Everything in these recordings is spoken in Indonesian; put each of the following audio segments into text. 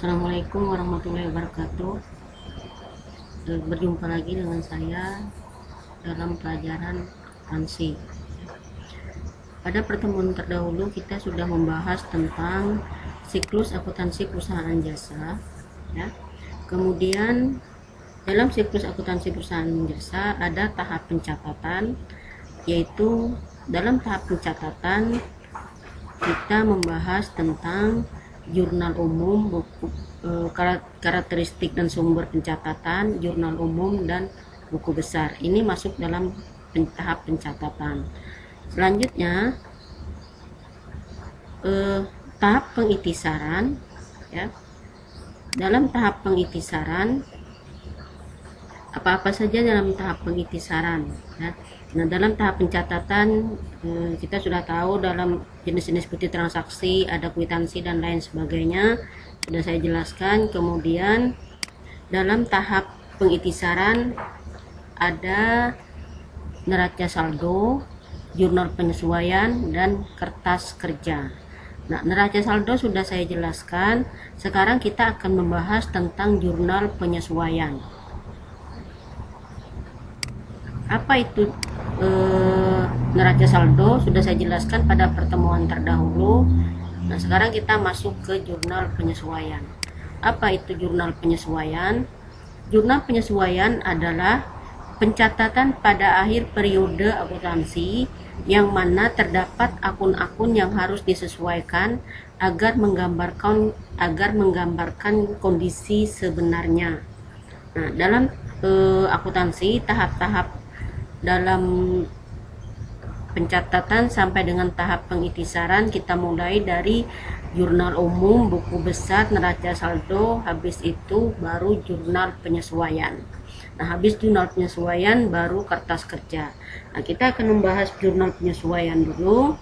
Assalamualaikum warahmatullahi wabarakatuh. Berjumpa lagi dengan saya dalam pelajaran akuntansi. Pada pertemuan terdahulu kita sudah membahas tentang siklus akuntansi perusahaan jasa, ya. Kemudian dalam siklus akuntansi perusahaan jasa ada tahap pencatatan, yaitu dalam tahap pencatatan kita membahas tentang jurnal umum, buku, karakteristik dan sumber pencatatan, jurnal umum, dan buku besar. Ini masuk dalam tahap pencatatan. Selanjutnya tahap pengitisaran, ya. Dalam tahap pengitisaran apa-apa saja dalam tahap pengitisaran, ya. Nah, dalam tahap pencatatan kita sudah tahu dalam jenis-jenis bukti transaksi ada kwitansi dan lain sebagainya, sudah saya jelaskan. Kemudian dalam tahap pengitisaran ada neraca saldo, jurnal penyesuaian, dan kertas kerja. Nah, neraca saldo sudah saya jelaskan. Sekarang kita akan membahas tentang jurnal penyesuaian. Apa itu neraca saldo? Sudah saya jelaskan pada pertemuan terdahulu. Nah, sekarang kita masuk ke jurnal penyesuaian. Apa itu jurnal penyesuaian? Jurnal penyesuaian adalah pencatatan pada akhir periode akuntansi yang mana terdapat akun-akun yang harus disesuaikan agar menggambarkan kondisi sebenarnya. Nah, dalam akuntansi tahap-tahap dalam pencatatan sampai dengan tahap pengitisaran kita mulai dari jurnal umum, buku besar, neraca saldo, habis itu baru jurnal penyesuaian. Nah, habis jurnal penyesuaian baru kertas kerja. Nah, kita akan membahas jurnal penyesuaian dulu,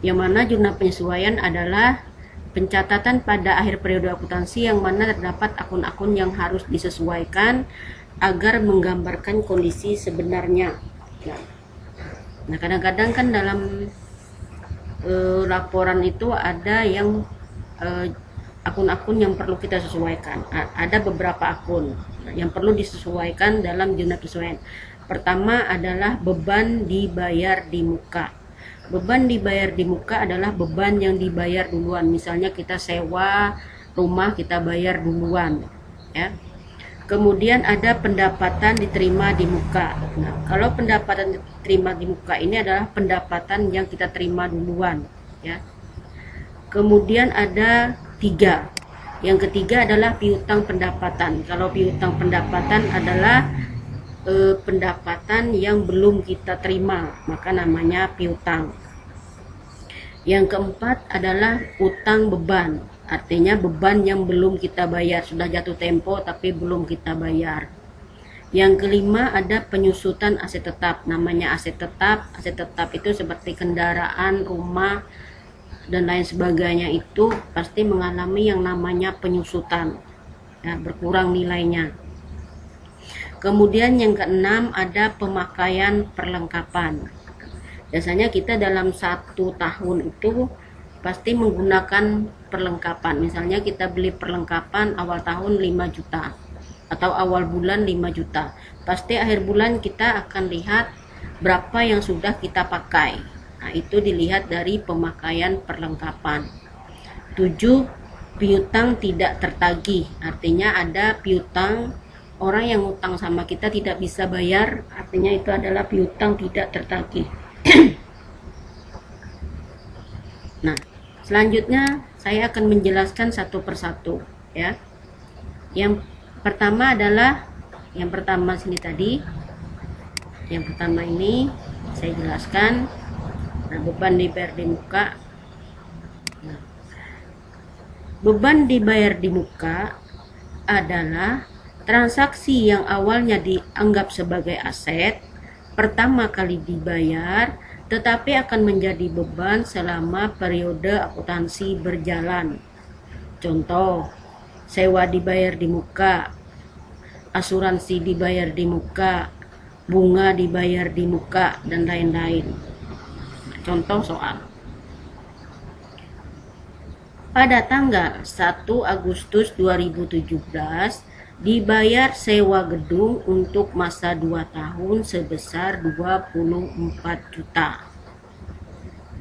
yang mana jurnal penyesuaian adalah pencatatan pada akhir periode akuntansi yang mana terdapat akun-akun yang harus disesuaikan agar menggambarkan kondisi sebenarnya. Nah, kadang-kadang kan dalam laporan itu ada yang akun-akun yang perlu kita sesuaikan. Ada beberapa akun yang perlu disesuaikan dalam jurnal penyesuaian. Pertama adalah beban dibayar di muka. Beban dibayar di muka adalah beban yang dibayar duluan. Misalnya kita sewa rumah, kita bayar duluan, ya. Kemudian ada pendapatan diterima di muka. Nah, kalau pendapatan diterima di muka ini adalah pendapatan yang kita terima duluan, ya. Kemudian ada 3. Yang ketiga adalah piutang pendapatan. Kalau piutang pendapatan adalah pendapatan yang belum kita terima, maka namanya piutang. Yang keempat adalah utang beban. Artinya beban yang belum kita bayar, sudah jatuh tempo tapi belum kita bayar. Yang kelima ada penyusutan aset tetap. Namanya aset tetap. Aset tetap itu seperti kendaraan, rumah, dan lain sebagainya, itu pasti mengalami yang namanya penyusutan, ya, berkurang nilainya. Kemudian yang keenam ada pemakaian perlengkapan. Biasanya kita dalam 1 tahun itu pasti menggunakan perlengkapan. Misalnya kita beli perlengkapan awal tahun 5 juta atau awal bulan 5 juta. Pasti akhir bulan kita akan lihat berapa yang sudah kita pakai. Nah, itu dilihat dari pemakaian perlengkapan. 7. Piutang tidak tertagih. Artinya ada piutang, orang yang ngutang sama kita tidak bisa bayar, artinya itu adalah piutang tidak tertagih. Nah, selanjutnya saya akan menjelaskan satu persatu, ya. Yang pertama adalah yang pertama ini saya jelaskan. Nah, beban dibayar di muka. Nah, beban dibayar di muka adalah transaksi yang awalnya dianggap sebagai aset, pertama kali dibayar, tetapi akan menjadi beban selama periode akuntansi berjalan. Contoh, sewa dibayar di muka, asuransi dibayar di muka, bunga dibayar di muka, dan lain-lain. Contoh soal. pada tanggal 1 Agustus 2017 dibayar sewa gedung untuk masa 2 tahun sebesar 24 juta.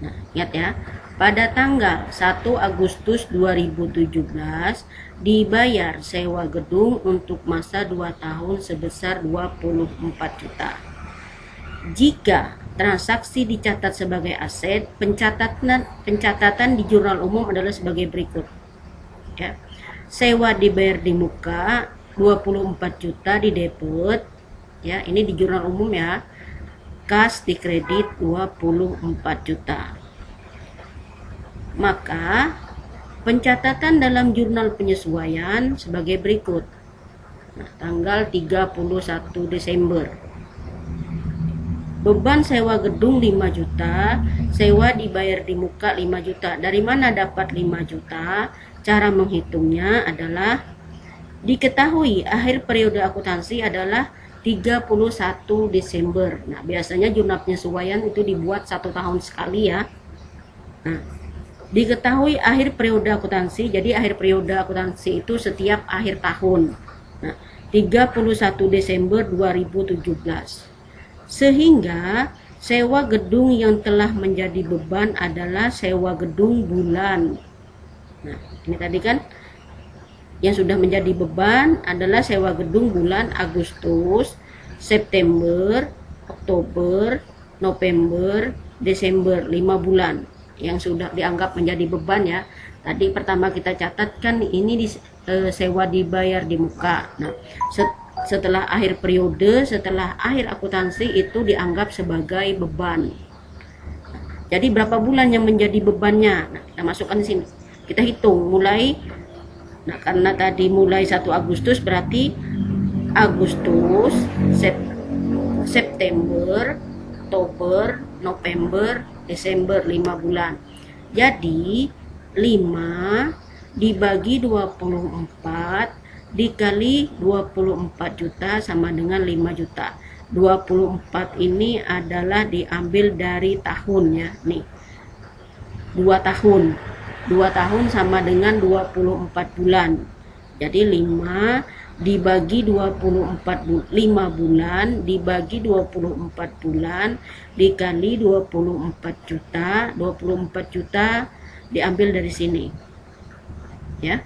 Nah, ingat ya, pada tanggal 1 Agustus 2017 dibayar sewa gedung untuk masa 2 tahun sebesar 24 juta. Jika transaksi dicatat sebagai aset, pencatatan di jurnal umum adalah sebagai berikut. Ya. Sewa dibayar di muka 24 juta di debit, ya, ini di jurnal umum ya. Kas di kredit 24 juta. Maka pencatatan dalam jurnal penyesuaian sebagai berikut. Nah, tanggal 31 Desember. Beban sewa gedung 5 juta, sewa dibayar di muka 5 juta. Dari mana dapat 5 juta? Cara menghitungnya adalah diketahui akhir periode akuntansi adalah 31 Desember. Nah, biasanya jurnal penyesuaian itu dibuat 1 tahun sekali ya. Nah, diketahui akhir periode akuntansi, jadi akhir periode akuntansi itu setiap akhir tahun. Nah, 31 Desember 2017. Sehingga sewa gedung yang telah menjadi beban adalah sewa gedung bulan. Nah, ini tadi kan yang sudah menjadi beban adalah sewa gedung bulan Agustus, September, Oktober, November, Desember, 5 bulan yang sudah dianggap menjadi beban ya. Tadi pertama kita catatkan ini sewa dibayar di muka. Nah, setelah akhir periode, setelah akhir akuntansi itu dianggap sebagai beban. Jadi berapa bulan yang menjadi bebannya? Nah, kita masukkan di sini. Kita hitung mulai. Nah, karena tadi mulai 1 Agustus berarti Agustus, September, Oktober, November, Desember, 5 bulan. Jadi 5 dibagi 24 dikali 24 juta sama dengan 5 juta. 24 ini adalah diambil dari tahun ya. Nih. 2 tahun. 2 tahun sama dengan 24 bulan. Jadi 5 dibagi 5 bulan dibagi 24 bulan dikali 24 juta. 24 juta diambil dari sini. Ya.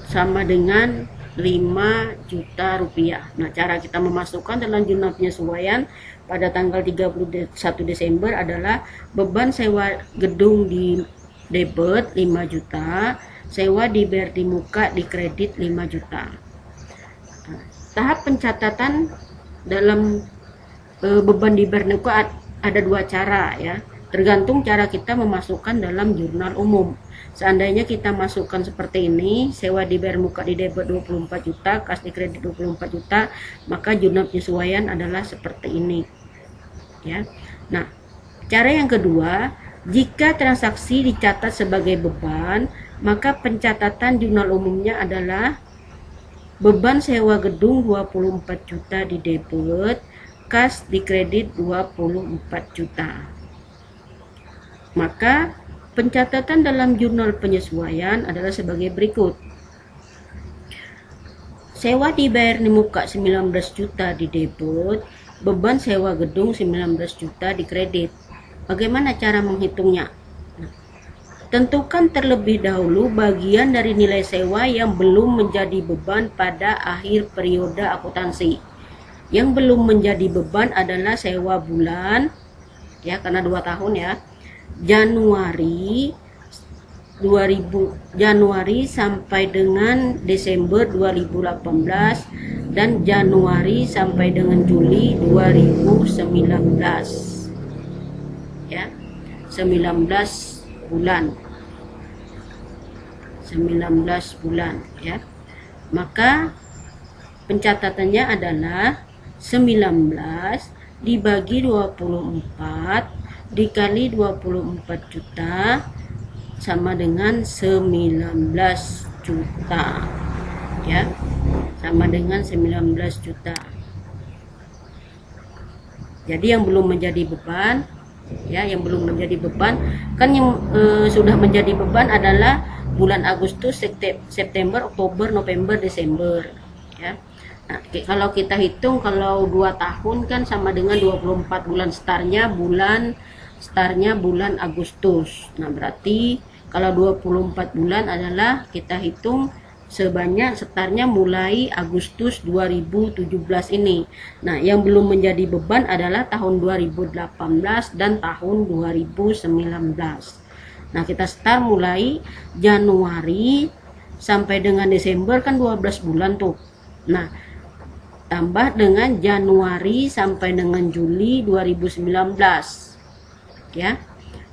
Sama dengan 5 juta rupiah. Nah, cara kita memasukkan dalam jurnal penyesuaian pada tanggal 31 Desember adalah beban sewa gedung di debit 5 juta, sewa dibayar di muka di kredit 5 juta. Nah, tahap pencatatan dalam beban dibayar di muka ada 2 cara ya. Tergantung cara kita memasukkan dalam jurnal umum. Seandainya kita masukkan seperti ini, sewa dibayar muka di debit 24 juta, kas di kredit 24 juta, maka jurnal penyesuaian adalah seperti ini. Ya. Nah, cara yang kedua, jika transaksi dicatat sebagai beban, maka pencatatan jurnal umumnya adalah beban sewa gedung 24 juta di debit, kas di kredit 24 juta. Maka pencatatan dalam jurnal penyesuaian adalah sebagai berikut. Sewa dibayar di muka 19 juta di debit, beban sewa gedung 19 juta di kredit. Bagaimana cara menghitungnya? Nah, tentukan terlebih dahulu bagian dari nilai sewa yang belum menjadi beban pada akhir periode akuntansi. Yang belum menjadi beban adalah sewa bulan, ya karena 2 tahun ya. Januari sampai dengan Desember 2018 dan Januari sampai dengan Juli 2019 ya, 19 bulan ya. Maka pencatatannya adalah 19 dibagi 24 dikali 24 juta sama dengan 19 juta ya, sama dengan 19 juta. Jadi yang belum menjadi beban ya, yang belum menjadi beban. Kan yang sudah menjadi beban adalah bulan Agustus, September, Oktober, November, Desember, ya. Nah, kalau kita hitung kalau 2 tahun kan sama dengan 24 bulan, startnya bulan Agustus. Nah, berarti kalau 24 bulan adalah kita hitung sebanyak startnya mulai Agustus 2017 ini. Nah, yang belum menjadi beban adalah tahun 2018 dan tahun 2019. Nah, kita start mulai Januari sampai dengan Desember kan 12 bulan tuh. Nah, tambah dengan Januari sampai dengan Juli 2019, ya,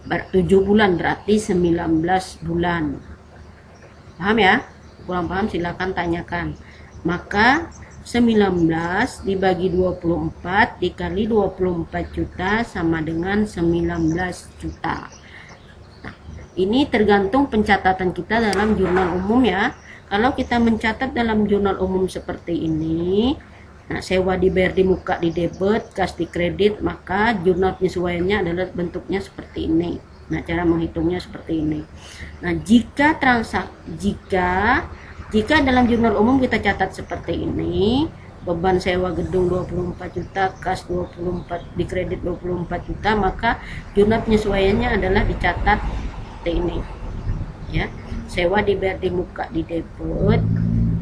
7 bulan berarti 19 bulan. Paham ya? Kurang paham silakan tanyakan. Maka 19 dibagi 24 dikali 24 juta sama dengan 19 juta. Nah, ini tergantung pencatatan kita dalam jurnal umum ya. Kalau kita mencatat dalam jurnal umum seperti ini, nah, sewa dibayar di muka di debit, kas di kredit, maka jurnal penyesuaiannya adalah bentuknya seperti ini. Nah, cara menghitungnya seperti ini. Nah, jika dalam jurnal umum kita catat seperti ini, beban sewa gedung 24 juta, kas 24, di kredit 24 juta, maka jurnal penyesuaiannya adalah dicatat seperti ini. Ya, sewa dibayar di muka di debit,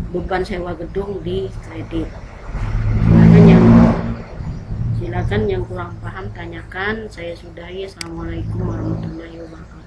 beban sewa gedung di kredit. Silakan yang kurang paham tanyakan. Saya sudahi. Assalamualaikum warahmatullahi wabarakatuh.